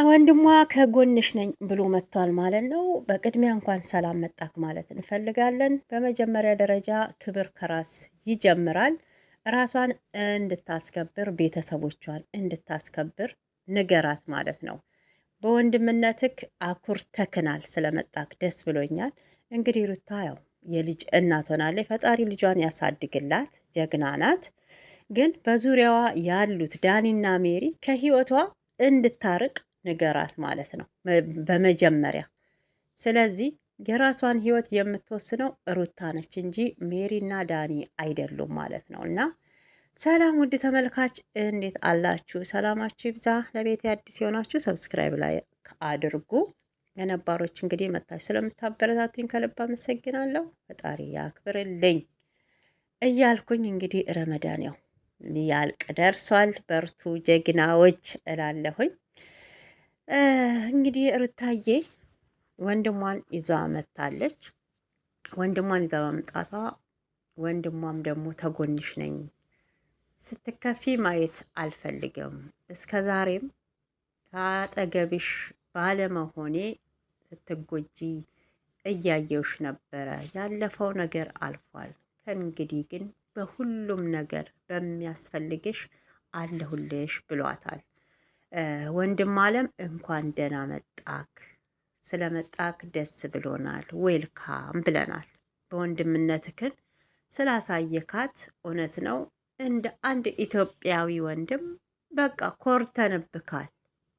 ወንድሟ ከጎንሽ ነኝ ብሎ መጥቷል ማለት ነው። በቅድሚያ እንኳን ሰላም መጣክ ማለት እንፈልጋለን። በመጀመሪያ ደረጃ ክብር ከራስ ይጀምራል። ራሷን እንድታስከብር ቤተሰቦቿን እንድታስከብር ንገራት ማለት ነው። በወንድምነትክ አኩርተክናል ስለመጣክ ደስ ብሎኛል። እንግዲህ ሩታ ያው የልጅ እናት ሆናለች። ፈጣሪ ልጇን ያሳድግላት፣ ጀግና ናት። ግን በዙሪያዋ ያሉት ዳኒና ሜሪ ከህይወቷ እንድታርቅ ንገራት ማለት ነው በመጀመሪያ። ስለዚህ የራሷን ህይወት የምትወስነው ሩታ ነች እንጂ ሜሪና ዳኒ አይደሉም ማለት ነው። እና ሰላም ውድ ተመልካች እንዴት አላችሁ? ሰላማችሁ ይብዛ። ለቤት አዲስ የሆናችሁ ሰብስክራይብ ላይ አድርጉ። የነባሮች እንግዲህ መታች ስለምታበረታቱኝ ከልብ አመሰግናለሁ። ፈጣሪ ያክብርልኝ እያልኩኝ እንግዲህ ረመዳን ያው ሊያልቅ ደርሷል። በርቱ ጀግናዎች እላለሁኝ። እንግዲህ ሩታዬ ወንድሟን ይዛ መጥታለች። ወንድሟን ይዛ መምጣቷ ወንድሟም ደግሞ ተጎንሽ ነኝ፣ ስትከፊ ማየት አልፈልግም፣ እስከ ዛሬም ከአጠገብሽ ባለመሆኔ ስትጎጂ እያየውሽ ነበረ። ያለፈው ነገር አልፏል። ከእንግዲህ ግን በሁሉም ነገር በሚያስፈልግሽ አለሁልሽ ብሏታል። ወንድም አለም እንኳን ደህና መጣክ፣ ስለመጣክ ደስ ብሎናል፣ ዌልካም ብለናል። በወንድምነትክን ስላሳየካት እውነት ነው እንደ አንድ ኢትዮጵያዊ ወንድም በቃ ኮርተንብካል።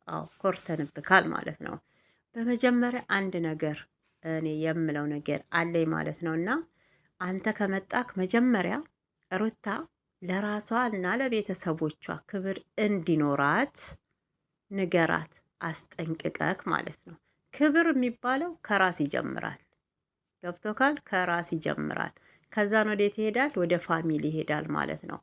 አዎ ኮርተንብካል ማለት ነው። በመጀመሪያ አንድ ነገር እኔ የምለው ነገር አለኝ ማለት ነው። እና አንተ ከመጣክ መጀመሪያ ሩታ ለራሷ እና ለቤተሰቦቿ ክብር እንዲኖራት ንገራት፣ አስጠንቅቀክ ማለት ነው። ክብር የሚባለው ከራስ ይጀምራል። ገብቶካል? ከራስ ይጀምራል። ከዛን ወዴት ይሄዳል? ወደ ፋሚሊ ይሄዳል ማለት ነው።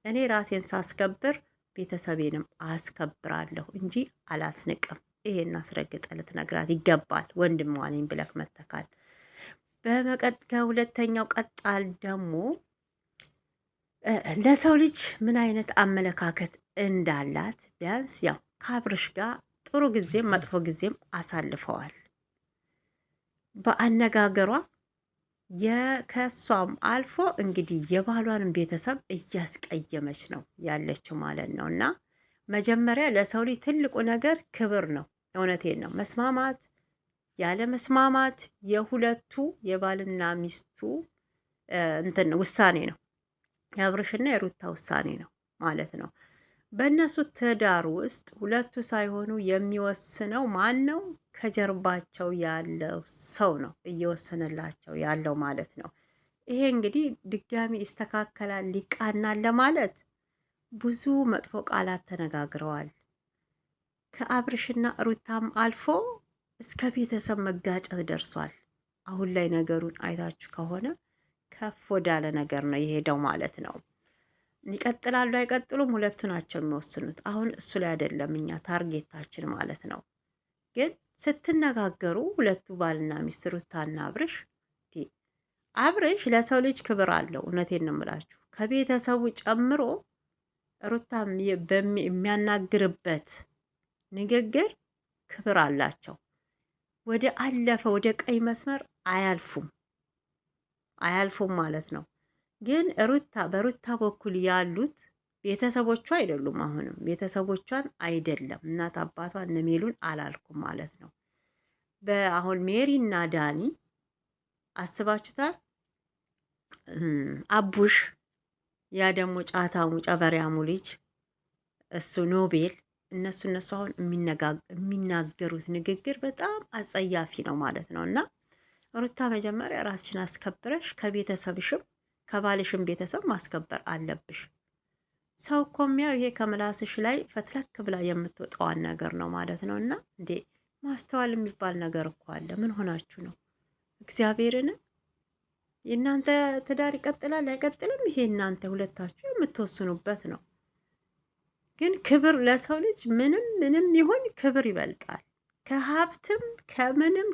እኔ ራሴን ሳስከብር ቤተሰቤንም አስከብራለሁ እንጂ አላስንቅም። ይሄን አስረግጠ ልትነግራት ይገባል። ወንድሟ ነኝ ብለክ መተካል። ከሁለተኛው ቀጣል ደግሞ ለሰው ልጅ ምን አይነት አመለካከት እንዳላት ቢያንስ ያው ከአብርሽ ጋር ጥሩ ጊዜም መጥፎ ጊዜም አሳልፈዋል። በአነጋገሯ ከሷም አልፎ እንግዲህ የባሏንም ቤተሰብ እያስቀየመች ነው ያለችው ማለት ነው። እና መጀመሪያ ለሰው ልጅ ትልቁ ነገር ክብር ነው። እውነቴን ነው። መስማማት ያለ መስማማት የሁለቱ የባልና ሚስቱ እንትን ውሳኔ ነው። የአብርሽና የሩታ ውሳኔ ነው ማለት ነው። በእነሱ ትዳር ውስጥ ሁለቱ ሳይሆኑ የሚወስነው ማን ነው? ከጀርባቸው ያለው ሰው ነው እየወሰነላቸው ያለው ማለት ነው። ይሄ እንግዲህ ድጋሚ ይስተካከላል ሊቃናል ለማለት ብዙ መጥፎ ቃላት ተነጋግረዋል። ከአብርሽና ሩታም አልፎ እስከ ቤተሰብ መጋጨት ደርሷል። አሁን ላይ ነገሩን አይታችሁ ከሆነ ከፍ ወዳለ ነገር ነው የሄደው ማለት ነው። ይቀጥላሉ አይቀጥሉም፣ ሁለቱ ናቸው የሚወስኑት። አሁን እሱ ላይ አይደለም እኛ ታርጌታችን ማለት ነው። ግን ስትነጋገሩ ሁለቱ ባልና ሚስት ሩታና አብርሽ ለሰው ልጅ ክብር አለው። እውነቴን ነው የምላችሁ። ከቤተሰቡ ጨምሮ ሩታ የሚያናግርበት ንግግር ክብር አላቸው። ወደ አለፈ ወደ ቀይ መስመር አያልፉም ማለት ነው። ግን በሩታ በኩል ያሉት ቤተሰቦቿ አይደሉም። አሁንም ቤተሰቦቿን አይደለም እናት አባቷ እነሜሉን አላልኩም ማለት ነው። በአሁን ሜሪ እና ዳኒ አስባችሁታል? አቡሽ ያ ደግሞ ጫታሙ ጨበሪያሙ ልጅ እሱ ኖቤል እነሱ አሁን የሚናገሩት ንግግር በጣም አጸያፊ ነው ማለት ነው። እና ሩታ መጀመሪያ ራስሽን አስከብረሽ ከቤተሰብሽም ከባልሽም ቤተሰብ ማስከበር አለብሽ። ሰው እኮ የሚያው ይሄ ከምላስሽ ላይ ፈትለክ ብላ የምትወጣዋን ነገር ነው ማለት ነው። እና እንዴ ማስተዋል የሚባል ነገር እኮ አለ። ምን ሆናችሁ ነው? እግዚአብሔርን የእናንተ ትዳር ይቀጥላል አይቀጥልም፣ ይሄ እናንተ ሁለታችሁ የምትወስኑበት ነው። ግን ክብር ለሰው ልጅ ምንም ይሁን ክብር ይበልጣል። ከሀብትም ከምንም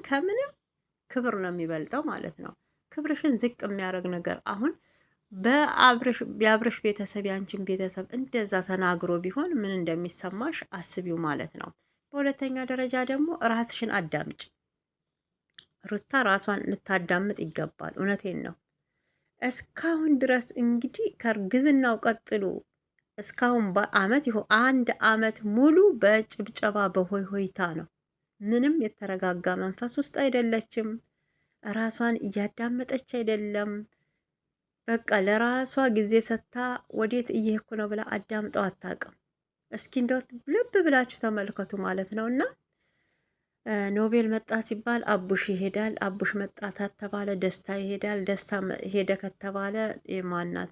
ክብር ነው የሚበልጠው ማለት ነው። ክብርሽን ዝቅ የሚያደርግ ነገር አሁን የአብርሽ ቤተሰብ ያንቺን ቤተሰብ እንደዛ ተናግሮ ቢሆን ምን እንደሚሰማሽ አስቢው ማለት ነው። በሁለተኛ ደረጃ ደግሞ ራስሽን አዳምጭ። ሩታ ራሷን ልታዳምጥ ይገባል። እውነቴን ነው። እስካሁን ድረስ እንግዲህ ከእርግዝናው ቀጥሎ እስካሁን በአመት ይሆን 1 አመት ሙሉ በጭብጨባ በሆይ ሆይታ ነው። ምንም የተረጋጋ መንፈስ ውስጥ አይደለችም። ራሷን እያዳመጠች አይደለም። በቃ ለራሷ ጊዜ ሰጥታ ወዴት እየሄድኩ ነው ብላ አዳምጠው አታውቅም። እስኪ እንደው ልብ ብላችሁ ተመልከቱ ማለት ነው። እና ኖቤል መጣ ሲባል አቡሽ ይሄዳል፣ አቡሽ መጣ ከተባለ ደስታ ይሄዳል፣ ደስታ ሄደ ከተባለ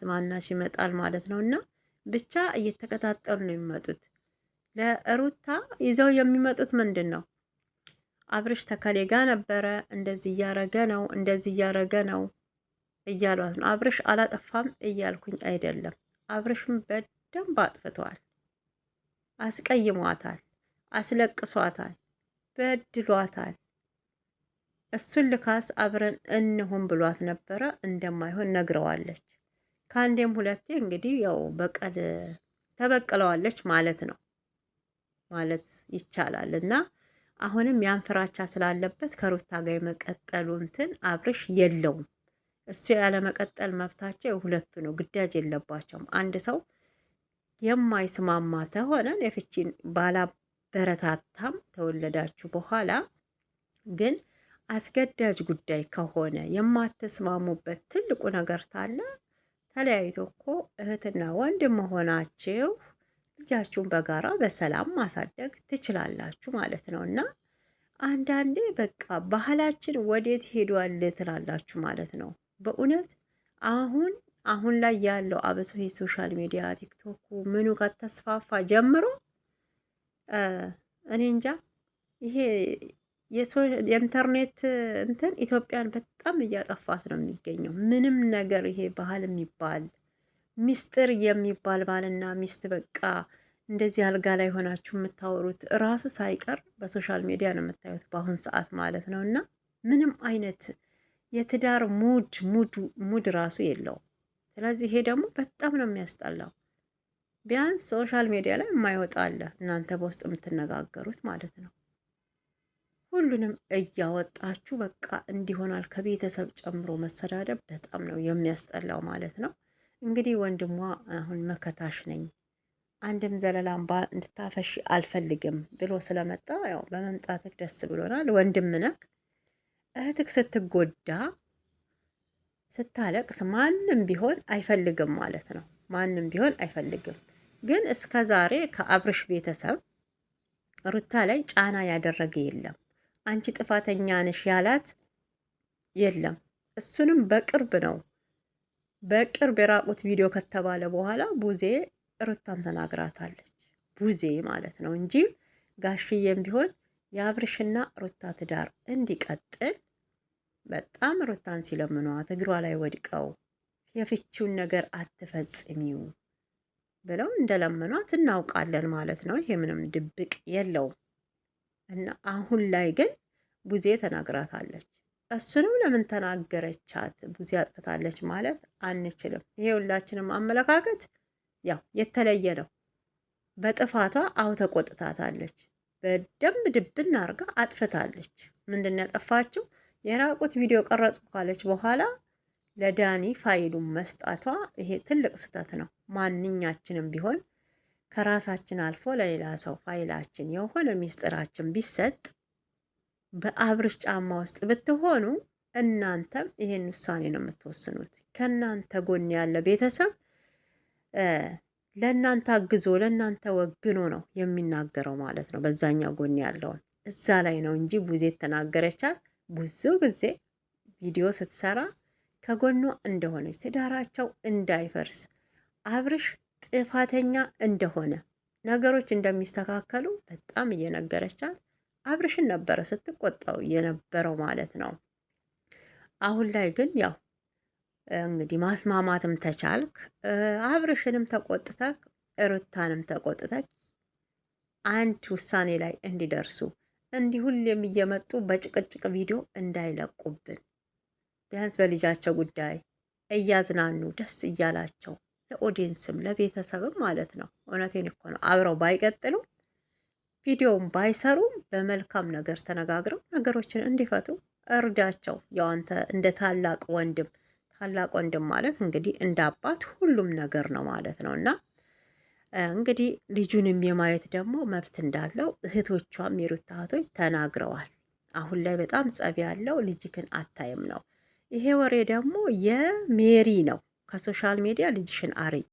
ማናሽ ይመጣል ማለት ነው። እና ብቻ እየተቀጣጠሉ ነው የሚመጡት። ለሩታ ይዘው የሚመጡት ምንድን ነው? አብርሽ ተከሌ ጋ ነበረ፣ እንደዚህ እያረገ ነው፣ እንደዚህ እያረገ ነው እያሏት ነው። አብርሽ አላጠፋም እያልኩኝ አይደለም። አብርሽም በደንብ አጥፍቷል። አስቀይሟታል፣ አስለቅሷታል፣ በድሏታል። እሱን ልካስ አብረን እንሁን ብሏት ነበረ። እንደማይሆን ነግረዋለች። ከአንዴም ሁለቴ እንግዲህ ያው በቀል ተበቅለዋለች ማለት ነው ማለት ይቻላል። እና አሁንም ያን ፍራቻ ስላለበት ከሩታ ጋር የመቀጠሉ እንትን አብርሽ የለውም። እሱ ያለ መቀጠል መብታቸው የሁለቱ ነው። ግዳጅ የለባቸውም። አንድ ሰው የማይስማማ ተሆነ የፍቺን ባላበረታታም ተወለዳችሁ በኋላ ግን አስገዳጅ ጉዳይ ከሆነ የማትስማሙበት ትልቁ ነገር ታለ ተለያይቶ እኮ እህትና ወንድም መሆናችሁ ልጃችሁን በጋራ በሰላም ማሳደግ ትችላላችሁ ማለት ነው። እና አንዳንዴ በቃ ባህላችን ወዴት ሄዷል ትላላችሁ ማለት ነው። በእውነት አሁን ላይ ያለው አብሶ የሶሻል ሚዲያ ቲክቶኩ ምኑ ከተስፋፋ ጀምሮ እኔ እንጃ ይሄ የኢንተርኔት እንትን ኢትዮጵያን በጣም እያጠፋት ነው የሚገኘው። ምንም ነገር ይሄ ባህል የሚባል ሚስጥር የሚባል ባልና ሚስት በቃ እንደዚህ አልጋ ላይ ሆናችሁ የምታወሩት እራሱ ሳይቀር በሶሻል ሚዲያ ነው የምታዩት በአሁን ሰዓት ማለት ነው። እና ምንም አይነት የትዳር ሙድ ራሱ የለውም። ስለዚህ ይሄ ደግሞ በጣም ነው የሚያስጠላው። ቢያንስ ሶሻል ሚዲያ ላይ የማይወጣ አለ፣ እናንተ በውስጥ የምትነጋገሩት ማለት ነው። ሁሉንም እያወጣችሁ በቃ እንዲሆናል ከቤተሰብ ጨምሮ መሰዳደብ በጣም ነው የሚያስጠላው ማለት ነው። እንግዲህ ወንድሟ አሁን መከታሽ ነኝ አንድም ዘለላምባ እንድታፈሽ አልፈልግም ብሎ ስለመጣ ያው በመምጣትህ ደስ ብሎናል። ወንድም ነክ እህትክ ስትጎዳ ስታለቅስ ማንም ቢሆን አይፈልግም ማለት ነው። ማንም ቢሆን አይፈልግም። ግን እስከ ዛሬ ከአብርሽ ቤተሰብ ሩታ ላይ ጫና ያደረገ የለም። አንቺ ጥፋተኛ ነሽ ያላት የለም። እሱንም በቅርብ የራቁት ቪዲዮ ከተባለ በኋላ ቡዜ ሩታን ተናግራታለች። ቡዜ ማለት ነው እንጂ ጋሽዬም ቢሆን የአብርሽና ሩታ ትዳር እንዲቀጥል በጣም ሩታን ሲለምኗት እግሯ ላይ ወድቀው የፍቺውን ነገር አትፈጽሚው ብለው እንደለመኗት እናውቃለን ማለት ነው። ይሄ ምንም ድብቅ የለውም። እና አሁን ላይ ግን ቡዜ ተናግራታለች። እሱንም ለምን ተናገረቻት? ቡዜ አጥፍታለች ማለት አንችልም። ይሄ ሁላችንም አመለካከት ያው የተለየ ነው። በጥፋቷ አው ተቆጥታታለች። በደንብ ድብና አርጋ አጥፍታለች። ምንድን ነው ያጠፋችው? የራቁት ቪዲዮ ቀረጽኩ ካለች በኋላ ለዳኒ ፋይሉን መስጣቷ ይሄ ትልቅ ስህተት ነው። ማንኛችንም ቢሆን ከራሳችን አልፎ ለሌላ ሰው ፋይላችን የሆነ ሚስጥራችን ቢሰጥ በአብርሽ ጫማ ውስጥ ብትሆኑ እናንተም ይሄን ውሳኔ ነው የምትወስኑት። ከእናንተ ጎን ያለ ቤተሰብ ለእናንተ አግዞ ለእናንተ ወግኖ ነው የሚናገረው ማለት ነው። በዛኛው ጎን ያለውን እዛ ላይ ነው እንጂ ቡዜ ተናገረቻት። ብዙ ጊዜ ቪዲዮ ስትሰራ ከጎኗ እንደሆነች ትዳራቸው እንዳይፈርስ አብርሽ ጥፋተኛ እንደሆነ ነገሮች እንደሚስተካከሉ በጣም እየነገረቻት አብርሽን ነበረ ስትቆጣው የነበረው ማለት ነው። አሁን ላይ ግን ያው እንግዲህ ማስማማትም ተቻልክ፣ አብርሽንም ተቆጥተክ ሩታንም ተቆጥተክ አንድ ውሳኔ ላይ እንዲደርሱ እንዲህ ሁሌም እየመጡ በጭቅጭቅ ቪዲዮ እንዳይለቁብን ቢያንስ በልጃቸው ጉዳይ እያዝናኑ ደስ እያላቸው ለኦዲየንስም ለቤተሰብም ማለት ነው። እውነቴን እኮ ነው። አብረው ባይቀጥሉ ቪዲዮውን ባይሰሩም በመልካም ነገር ተነጋግረው ነገሮችን እንዲፈቱ እርዳቸው። ያው አንተ እንደ ታላቅ ወንድም ማለት እንግዲህ እንደ አባት ሁሉም ነገር ነው ማለት ነው እና እንግዲህ ልጁንም የማየት ደግሞ መብት እንዳለው እህቶቿም የሩታ እህቶች ተናግረዋል። አሁን ላይ በጣም ጸብ ያለው ልጅክን አታይም ነው። ይሄ ወሬ ደግሞ የሜሪ ነው። ከሶሻል ሚዲያ ልጅሽን አርቂ